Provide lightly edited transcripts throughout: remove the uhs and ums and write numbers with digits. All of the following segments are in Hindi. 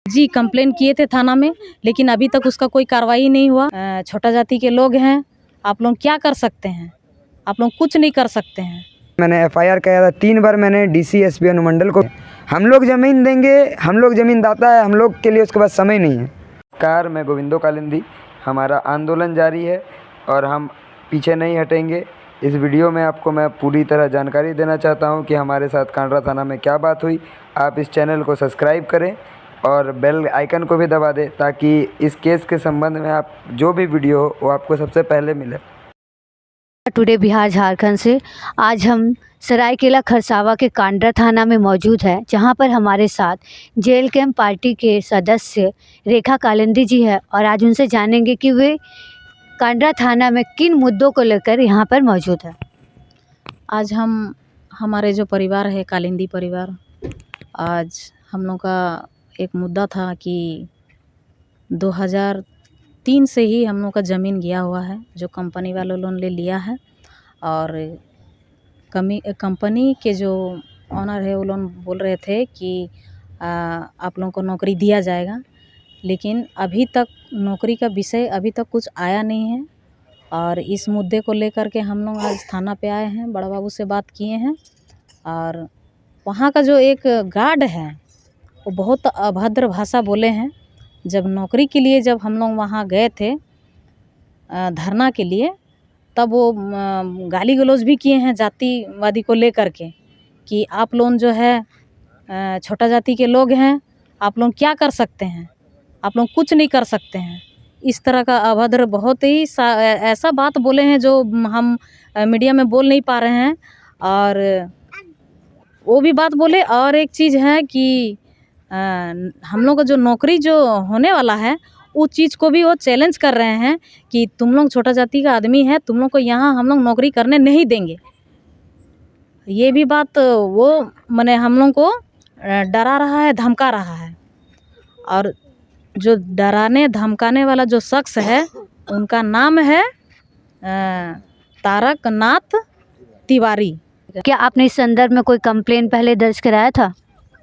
जी कंप्लेन किए थे थाना में, लेकिन अभी तक उसका कोई कार्रवाई नहीं हुआ। छोटा जाति के लोग हैं, आप लोग क्या कर सकते हैं? आप लोग कुछ नहीं कर सकते हैं। मैंने एफआईआर किया था 3 बार मैंने डीसी एसपी अनुमंडल को। हम लोग ज़मीन देंगे, हम लोग ज़मीन दाता है, हम लोग के लिए उसके पास समय नहीं है। कार मैं गोविंदो कालिंदी, हमारा आंदोलन जारी है और हम पीछे नहीं हटेंगे। इस वीडियो में आपको मैं पूरी तरह जानकारी देना चाहता हूं कि हमारे साथ कांडरा थाना में क्या बात हुई। आप इस चैनल को सब्सक्राइब करें और बेल आइकन को भी दबा दें ताकि इस केस के संबंध में आप जो भी वीडियो हो वो आपको सबसे पहले मिले। टुडे बिहार झारखंड से आज हम सरायकेला खरसावा के कांडरा थाना में मौजूद है, जहां पर हमारे साथ जेल कैंप पार्टी के सदस्य रेखा कालिंदी जी है और आज उनसे जानेंगे कि वे कांडरा थाना में किन मुद्दों को लेकर यहां पर मौजूद है। आज हमारे जो परिवार है कालिंदी परिवार, आज हम लोग का एक मुद्दा था कि 2003 से ही हम लोग का ज़मीन गया हुआ है, जो कंपनी वालों लोन ले लिया है और कंपनी के जो ऑनर है वो लोग बोल रहे थे कि आप लोगों को नौकरी दिया जाएगा, लेकिन अभी तक नौकरी का विषय अभी तक कुछ आया नहीं है। और इस मुद्दे को लेकर के हम लोग आज थाना पे आए हैं, बड़ा बाबू से बात किए हैं और वहाँ का जो एक गार्ड है वो बहुत अभद्र भाषा बोले हैं। जब नौकरी के लिए जब हम लोग वहाँ गए थे धरना के लिए, तब वो गाली गलौज भी किए हैं जातिवादी को लेकर के कि आप लोग जो है छोटा जाति के लोग हैं, आप लोग क्या कर सकते हैं, आप लोग कुछ नहीं कर सकते हैं। इस तरह का अभद्र बहुत ही ऐसा बात बोले हैं जो हम मीडिया में बोल नहीं पा रहे हैं। और वो भी बात बोले और एक चीज़ है कि हम लोग का जो नौकरी जो होने वाला है उस चीज़ को भी वो चैलेंज कर रहे हैं कि तुम लोग छोटा जाति का आदमी है, तुम लोग को यहाँ हम लोग नौकरी करने नहीं देंगे। ये भी बात वो माने हम लोग को डरा रहा है, धमका रहा है। और जो डराने धमकाने वाला जो शख्स है उनका नाम है तारकनाथ तिवारी। क्या आपने इस संदर्भ में कोई कंप्लेन पहले दर्ज कराया था?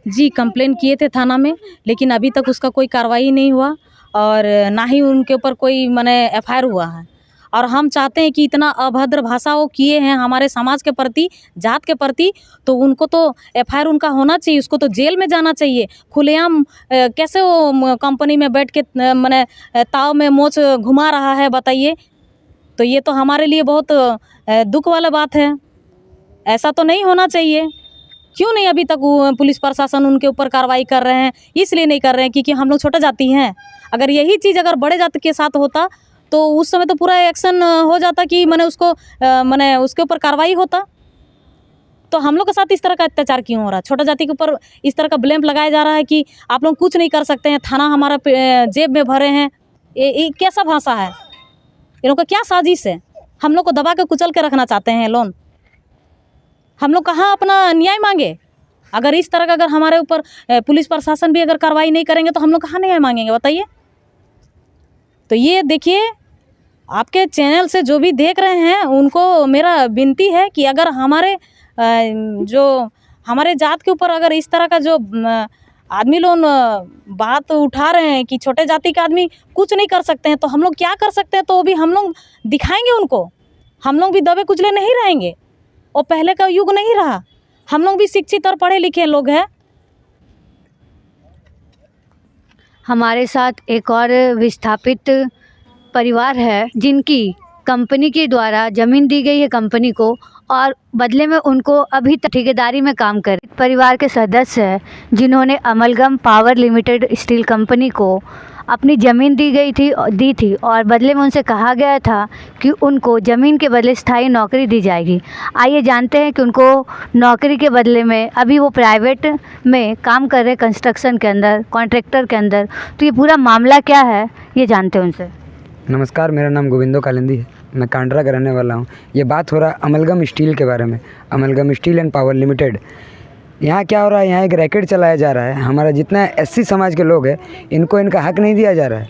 जी कंप्लेन किए थे थाना में, लेकिन अभी तक उसका कोई कार्रवाई नहीं हुआ और ना ही उनके ऊपर कोई माने एफआईआर हुआ है। और हम चाहते हैं कि इतना अभद्र भाषा वो किए हैं हमारे समाज के प्रति, जात के प्रति, तो उनको तो एफआईआर उनका होना चाहिए, उसको तो जेल में जाना चाहिए। खुलेआम कैसे वो कंपनी में बैठ के माने ताव में मोच घुमा रहा है, बताइए। तो ये तो हमारे लिए बहुत दुख वाला बात है। ऐसा तो नहीं होना चाहिए। क्यों नहीं अभी तक पुलिस प्रशासन उनके ऊपर कार्रवाई कर रहे हैं? इसलिए नहीं कर रहे हैं क्योंकि हम लोग छोटा जाति हैं। अगर यही चीज़ अगर बड़े जाति के साथ होता तो उस समय तो पूरा एक्शन हो जाता कि मैंने उसको मैंने उसके ऊपर कार्रवाई होता। तो हम लोग के साथ इस तरह का अत्याचार क्यों हो रहा है? छोटा जाति के ऊपर इस तरह का ब्लेम लगाया जा रहा है कि आप लोग कुछ नहीं कर सकते हैं, थाना हमारा जेब में भरे हैं। ये कैसा भाषा है? इन लोग का क्या साजिश है? हम लोग को दबा के कुचल के रखना चाहते हैं लोन। हम लोग कहाँ अपना न्याय मांगे? अगर इस तरह का अगर हमारे ऊपर पुलिस प्रशासन भी अगर कार्रवाई नहीं करेंगे तो हम लोग कहाँ न्याय मांगेंगे, बताइए। तो ये देखिए, आपके चैनल से जो भी देख रहे हैं उनको मेरा विनती है कि अगर हमारे जो हमारे जात के ऊपर अगर इस तरह का जो आदमी लोग बात उठा रहे हैं कि छोटे जाति के आदमी कुछ नहीं कर सकते हैं, तो हम लोग क्या कर सकते हैं तो वो भी हम लोग दिखाएंगे उनको। हम लोग भी दबे कुचले नहीं रहेंगे। और पहले का युग नहीं रहा, हम लोग भी शिक्षित और पढ़े लिखे लोग हैं। हमारे साथ एक और विस्थापित परिवार है जिनकी कंपनी के द्वारा ज़मीन दी गई है कंपनी को और बदले में उनको अभी तक ठेकेदारी में काम कर परिवार के सदस्य हैं जिन्होंने amalgam power limited steel company को अपनी ज़मीन दी थी और बदले में उनसे कहा गया था कि उनको ज़मीन के बदले स्थायी नौकरी दी जाएगी। आइए जानते हैं कि उनको नौकरी के बदले में अभी वो प्राइवेट में काम कर रहे हैं, कंस्ट्रक्शन के अंदर, कॉन्ट्रैक्टर के अंदर। तो ये पूरा मामला क्या है ये जानते हैं उनसे। नमस्कार, मेरा नाम गोविंदो कालिंदी है, मैं कांडरा का रहने वाला हूँ। ये बात हो रहा है अमलगम स्टील के बारे में, amalgam steel and power limited. यहाँ क्या हो रहा है, यहाँ एक रैकेट चलाया जा रहा है। हमारा जितना एससी समाज के लोग हैं इनको इनका हक नहीं दिया जा रहा है,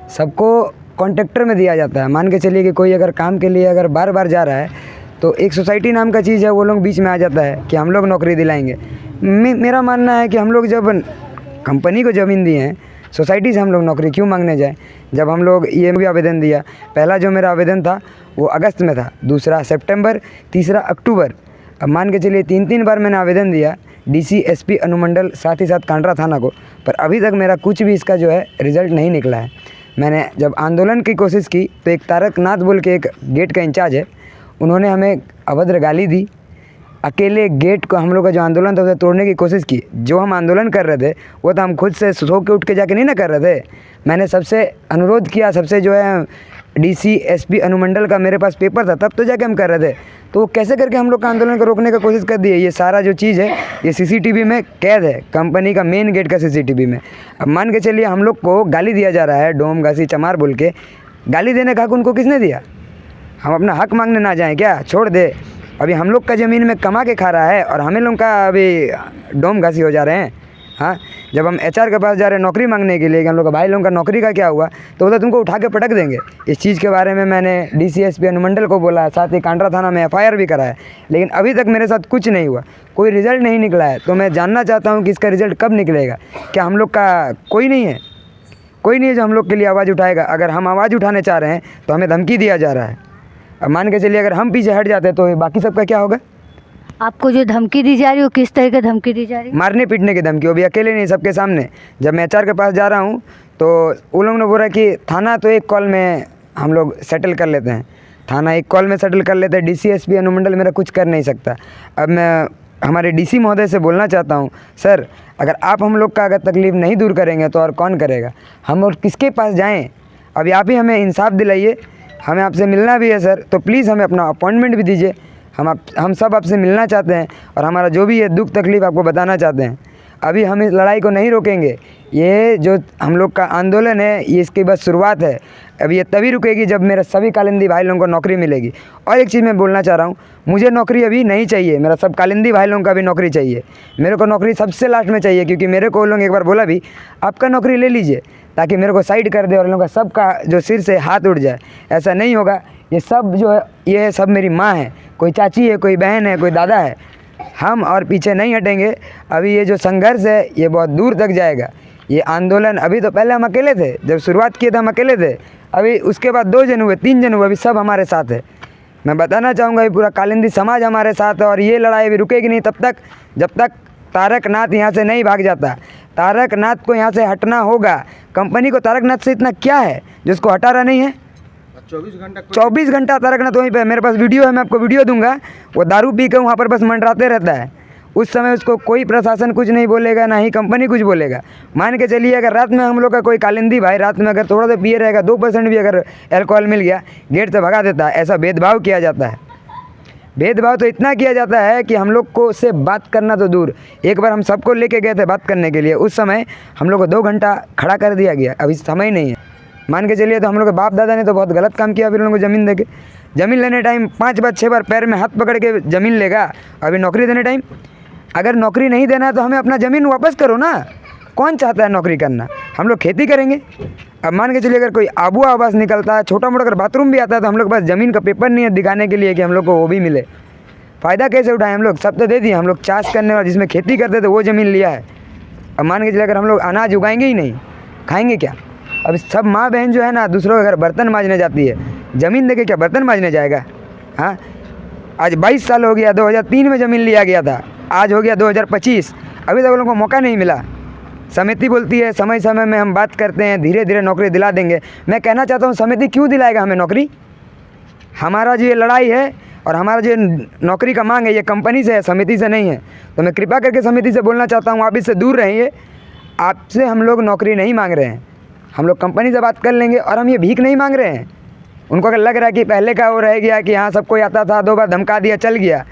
सबको कॉन्ट्रैक्टर में दिया जाता है। मान के चलिए कि कोई अगर काम के लिए अगर बार बार जा रहा है तो एक सोसाइटी नाम का चीज़ है, वो लोग बीच में आ जाता है कि हम लोग नौकरी दिलाएंगे। मेरा मानना है कि हम लोग जब कंपनी को ज़मीन दिए हैं सोसाइटी से हम लोग नौकरी क्यों मांगने जाएं? जब हम लोग ये भी आवेदन दिया, पहला जो मेरा आवेदन था वो अगस्त में था, दूसरा सितंबर, तीसरा अक्टूबर। अब मान के चलिए 3-3 बार मैंने आवेदन दिया डीसी, एसपी अनुमंडल, साथ ही साथ कांडरा थाना को, पर अभी तक मेरा कुछ भी इसका जो है रिज़ल्ट नहीं निकला है। मैंने जब आंदोलन की कोशिश की तो एक तारक नाथ बोल के एक गेट का इंचार्ज है, उन्होंने हमें अभद्र गाली दी। अकेले गेट को हम लोग का जो आंदोलन था उसे तोड़ने की कोशिश की। जो हम आंदोलन कर रहे थे वो तो हम खुद से सो के उठ के जाके नहीं ना कर रहे थे। मैंने सबसे अनुरोध किया, सबसे जो है डीसी, एसपी अनुमंडल का मेरे पास पेपर था, तब तो जाके हम कर रहे थे। तो वो कैसे करके हम लोग का आंदोलन को रोकने का कोशिश कर दिए। ये सारा जो चीज़ है ये सीसीटीवी में कैद है, कंपनी का मेन गेट का सीसीटीवी में। अब मान के चलिए हम लोग को गाली दिया जा रहा है, डोम घासी चमार बोल के। गाली देने का हक उनको किसने दिया? हम अपना हक मांगने ना जाएं क्या? छोड़ दे। अभी हम लोग का ज़मीन में कमा के खा रहा है और हमें लोग का अभी डोम घासी हो जा रहे हैं। हाँ, जब हम एचआर के पास जा रहे हैं नौकरी मांगने के लिए कि हम लोग का भाई लोगों का नौकरी का क्या हुआ, तो वो तो तुमको उठा के पटक देंगे। इस चीज़ के बारे में मैंने डीसी, एसपी अनुमंडल को बोला, साथ ही कांडरा थाना में एफआईआर भी कराया, लेकिन अभी तक मेरे साथ कुछ नहीं हुआ, कोई रिज़ल्ट नहीं निकला है। तो मैं जानना चाहता हूँ कि इसका रिज़ल्ट कब निकलेगा? क्या हम लोग का कोई नहीं है? कोई नहीं है जो हम लोग के लिए आवाज़ उठाएगा? अगर हम आवाज़ उठाने चाह रहे हैं तो हमें धमकी दिया जा रहा है। अब मान के चलिए अगर हम पीछे हट जाते तो बाकी सबका क्या होगा? आपको जो धमकी दी जा रही है वो किस तरह की धमकी दी जा रही है? मारने पीटने की धमकी, वो भी अकेले नहीं, सबके सामने। जब मैं एचआर के पास जा रहा हूँ तो उन लोगों ने बोला कि थाना तो एक कॉल में हम लोग सेटल कर लेते हैं, थाना एक कॉल में सेटल कर लेते हैं, डीसी, एसपी अनुमंडल मेरा कुछ कर नहीं सकता। अब मैं हमारे डीसी महोदय से बोलना चाहता हूँ, सर अगर आप हम लोग का अगर तकलीफ़ नहीं दूर करेंगे तो और कौन करेगा? हम और किसके पास जाएँ? अभी आप ही हमें इंसाफ दिलाइए, हमें आपसे मिलना भी है सर, तो प्लीज़ हमें अपना अपॉइंटमेंट भी दीजिए। हम सब आपसे मिलना चाहते हैं और हमारा जो भी है दुख तकलीफ़ आपको बताना चाहते हैं। अभी हम इस लड़ाई को नहीं रोकेंगे। ये जो हम लोग का आंदोलन है ये इसकी बस शुरुआत है। अभी ये तभी रुकेगी जब मेरे सभी कालिंदी भाई लोगों को नौकरी मिलेगी। और एक चीज़ मैं बोलना चाह रहा हूँ, मुझे नौकरी अभी नहीं चाहिए, मेरा सब कालिंदी भाई लोगों का भी नौकरी चाहिए। मेरे को नौकरी सबसे लास्ट में चाहिए, क्योंकि मेरे को लोग एक बार बोला भी आपका नौकरी ले लीजिए, ताकि मेरे को साइड कर दे और लोगों का सबका जो सिर से हाथ उठ जाए। ऐसा नहीं होगा। ये सब जो है ये सब मेरी माँ है, कोई चाची है, कोई बहन है, कोई दादा है। हम और पीछे नहीं हटेंगे। अभी ये जो संघर्ष है ये बहुत दूर तक जाएगा। ये आंदोलन अभी तो पहले हम अकेले थे, जब शुरुआत किए थे हम अकेले थे, अभी उसके बाद 2 जन हुए, 3 जन हुए, अभी सब हमारे साथ है। मैं बताना चाहूँगा ये पूरा कालिंदी समाज हमारे साथ है और ये लड़ाई अभी रुकेगी नहीं तब तक जब तक तारक नाथ यहाँ से नहीं भाग जाता। तारक नाथ को यहाँ से हटना होगा। कंपनी को तारक नाथ से इतना क्या है जो उसको हटा रहा नहीं है? 24 घंटा तारक नाथ वहीं पे। मेरे पास वीडियो है, मैं आपको वीडियो दूंगा। वो दारू पी के वहाँ पर बस मंडराते रहता है। उस समय उसको कोई प्रशासन कुछ नहीं बोलेगा, ना ही कंपनी कुछ बोलेगा। मान के चलिए अगर रात में हम लोग का कोई कालिंदी भाई रात में अगर थोड़ा सा पिए रहेगा, 2% भी अगर अल्कोहल मिल गया, गेट से भगा देता है। ऐसा भेदभाव किया जाता है। भेदभाव तो इतना किया जाता है कि हम लोग को उससे बात करना तो दूर। एक बार हम सबको लेके गए थे बात करने के लिए, उस समय हम लोग को 2 घंटा खड़ा कर दिया गया। अभी समय नहीं है। मान के चलिए तो हम लोग के बाप दादा ने तो बहुत गलत काम किया। अभी लोगों को ज़मीन दे के, ज़मीन लेने टाइम 5 बार 6 बार पैर में हाथ पकड़ के ज़मीन लेगा। अभी नौकरी देने टाइम अगर नौकरी नहीं देना है तो हमें अपना ज़मीन वापस करो ना। कौन चाहता है नौकरी करना? हम लोग खेती करेंगे। अब मान के चलिए अगर कोई आबू आवास निकलता है, छोटा मोटा अगर बाथरूम भी आता है, तो हम लोग के पास ज़मीन का पेपर नहीं है दिखाने के लिए कि हम लोग को वो भी मिले। फ़ायदा कैसे उठाएं? हम लोग सब तो दे दिए। हम लोग चाष करने वाले जिसमें खेती करते थे वो ज़मीन लिया है। अब मान के चलिए अगर हम लोग अनाज उगाएंगे ही नहीं, खाएंगे क्या? अब सब माँ बहन जो है ना दूसरों के घर बर्तन मांजने जाती है, ज़मीन देके क्या बर्तन मांजने जाएगा? हाँ, आज 22 साल हो गया। 2003 में ज़मीन लिया गया था, आज हो गया 2025, अभी तक लोगों को मौका नहीं मिला। समिति बोलती है समय समय में हम बात करते हैं, धीरे धीरे नौकरी दिला देंगे। मैं कहना चाहता हूँ समिति क्यों दिलाएगा हमें नौकरी? हमारा जो ये लड़ाई है और हमारा जो नौकरी का मांग है ये कंपनी से है, समिति से नहीं है। तो मैं कृपा करके समिति से बोलना चाहता हूँ आप इससे दूर रहिए। आपसे हम लोग नौकरी नहीं मांग रहे हैं, हम लोग कंपनी से बात कर लेंगे। और हम ये भीख नहीं मांग रहे हैं। उनको अगर लग रहा है कि पहले का वो रह गया कि हाँ सबको आता था, 2 बार धमका दिया चल गया।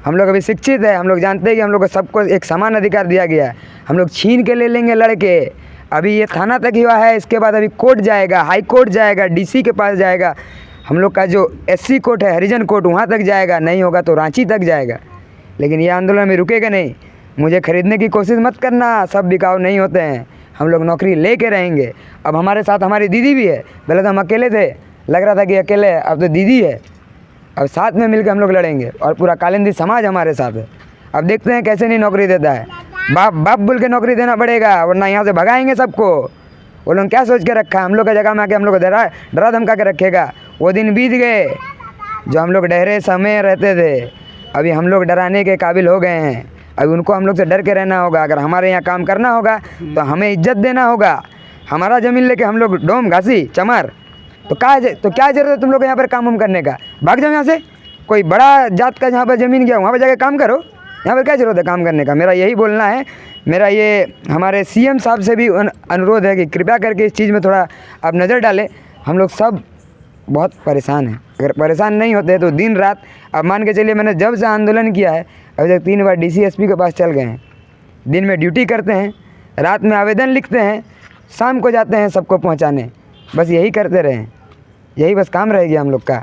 हम लोग अभी शिक्षित है, हम लोग जानते हैं कि हम लोग को सबको एक समान अधिकार दिया गया है। हम लोग छीन के ले लेंगे लड़के। अभी ये थाना तक ही हुआ है, इसके बाद अभी कोर्ट जाएगा, हाई कोर्ट जाएगा, डीसी के पास जाएगा। हम लोग का जो एससी कोर्ट है, हरिजन कोर्ट, वहाँ तक जाएगा। नहीं होगा तो रांची तक जाएगा। लेकिन ये आंदोलन में रुकेगा नहीं। मुझे खरीदने की कोशिश मत करना, सब बिकाऊ नहीं होते हैं। हम लोग नौकरी लेके रहेंगे। अब हमारे साथ हमारी दीदी भी है। पहले तो हम अकेले थे, लग रहा था कि अकेले है, अब तो दीदी है। अब साथ में मिलकर हम लोग लड़ेंगे और पूरा कालिंदी समाज हमारे साथ है। अब देखते हैं कैसे नहीं नौकरी देता है। बाप बाप बोल के नौकरी देना पड़ेगा, वरना यहाँ से भगाएंगे सबको। वो लोग क्या सोच के रखा है, हम लोग का जगह में आके हम लोग को डरा धमका के रखेगा। वो दिन बीत गए जो हम लोग डरे समय रहते थे। अभी हम लोग डराने के काबिल हो गए हैं। अभी उनको हम लोग से डर के रहना होगा। अगर हमारे यहाँ काम करना होगा तो हमें इज्जत देना होगा। हमारा ज़मीन लेके हम लोग डोम घासी चमार तो क्या ज़रूरत है तुम लोग यहाँ पर काम करने का? भाग जाओ यहाँ से। कोई बड़ा जात का जहाँ पर ज़मीन गया वहाँ पर जाकर काम करो। यहाँ पर क्या ज़रूरत है काम करने का? मेरा यही बोलना है। मेरा ये हमारे सीएम साहब से भी अनुरोध है कि कृपया करके इस चीज़ में थोड़ा आप नज़र डालें। हम लोग सब बहुत परेशान हैं। अगर परेशान नहीं होते तो दिन रात, अब मान के चलिए मैंने जब से आंदोलन किया है अभी तक 3 बार डीसी एसपी के पास चल गए हैं। दिन में ड्यूटी करते हैं, रात में आवेदन लिखते हैं, शाम को जाते हैं सबको पहुंचाने। बस यही करते रहें, यही बस काम रहेगी हम लोग का।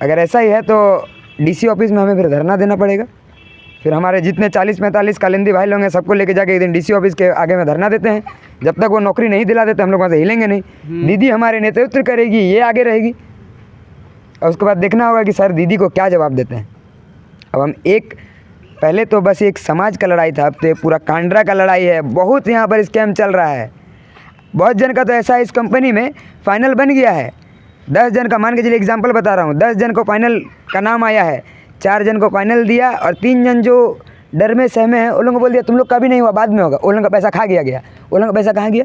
अगर ऐसा ही है तो डीसी ऑफिस में हमें फिर धरना देना पड़ेगा। फिर हमारे जितने 40-45 कालिंदी भाई लोग हैं सबको लेके जाके एक दिन डीसी ऑफिस के आगे में धरना देते हैं। जब तक वो नौकरी नहीं दिला देते हम लोग वहाँ से हिलेंगे नहीं। दीदी हमारे नेतृत्व करेगी, ये आगे रहेगी और उसके बाद देखना होगा कि सर दीदी को क्या जवाब देते हैं। अब हम पहले तो बस एक समाज का लड़ाई था, अब तो पूरा कांड्रा का लड़ाई है। बहुत यहाँ पर स्कैम चल रहा है। बहुत जन का तो ऐसा इस कंपनी में फाइनल बन गया है। 10 जन का, मान के चलिए एग्जांपल बता रहा हूँ, 10 जन को फाइनल का नाम आया है, 4 जन को फाइनल दिया और 3 जन जो डर में सहमे हैं उन लोगों को बोल दिया तुम लोग का भी नहीं हुआ, बाद में होगा। उन लोगों का पैसा खा गया। उन लोगों का पैसा कहाँ गया?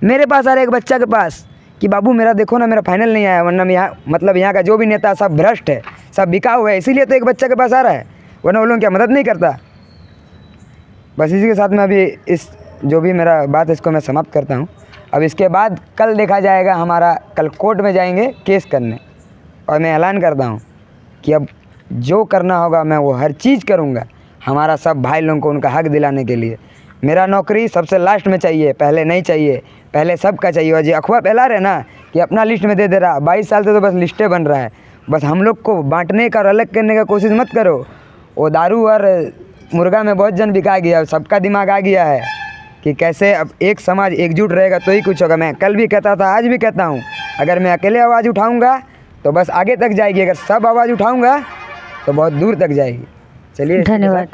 मेरे पास आ रहा है एक बच्चा के पास कि बाबू मेरा देखो ना, मेरा फाइनल नहीं आया, वरना यहाँ मतलब यहाँ का जो भी नेता सब भ्रष्ट है, सब बिका हुआ है, इसीलिए तो एक बच्चा के पास आ रहा है, वरना वो लोग क्या मदद नहीं करता। बस इसी के साथ में अभी इस जो भी मेरा बात है इसको मैं समाप्त करता हूँ। अब इसके बाद कल देखा जाएगा, हमारा कल कोर्ट में जाएंगे केस करने। और मैं ऐलान करता हूँ कि अब जो करना होगा मैं वो हर चीज़ करूँगा, हमारा सब भाई लोगों को उनका हक दिलाने के लिए। मेरा नौकरी सबसे लास्ट में चाहिए, पहले नहीं चाहिए, पहले सबका चाहिए। और जो अफवाह फैला रहे ना कि अपना लिस्ट में दे रहा, 22 साल से तो बस लिस्टें बन रहा है। बस हम लोग को बांटने का और अलग करने का कोशिश मत करो। वो दारू और मुर्गा में बहुत जन बिका गया, सबका दिमाग आ गया है कि कैसे अब एक समाज एकजुट रहेगा तो ही कुछ होगा। मैं कल भी कहता था, आज भी कहता हूँ, अगर मैं अकेले आवाज़ उठाऊँगा तो बस आगे तक जाएगी, अगर सब आवाज़ उठाऊँगा तो बहुत दूर तक जाएगी। चलिए, धन्यवाद।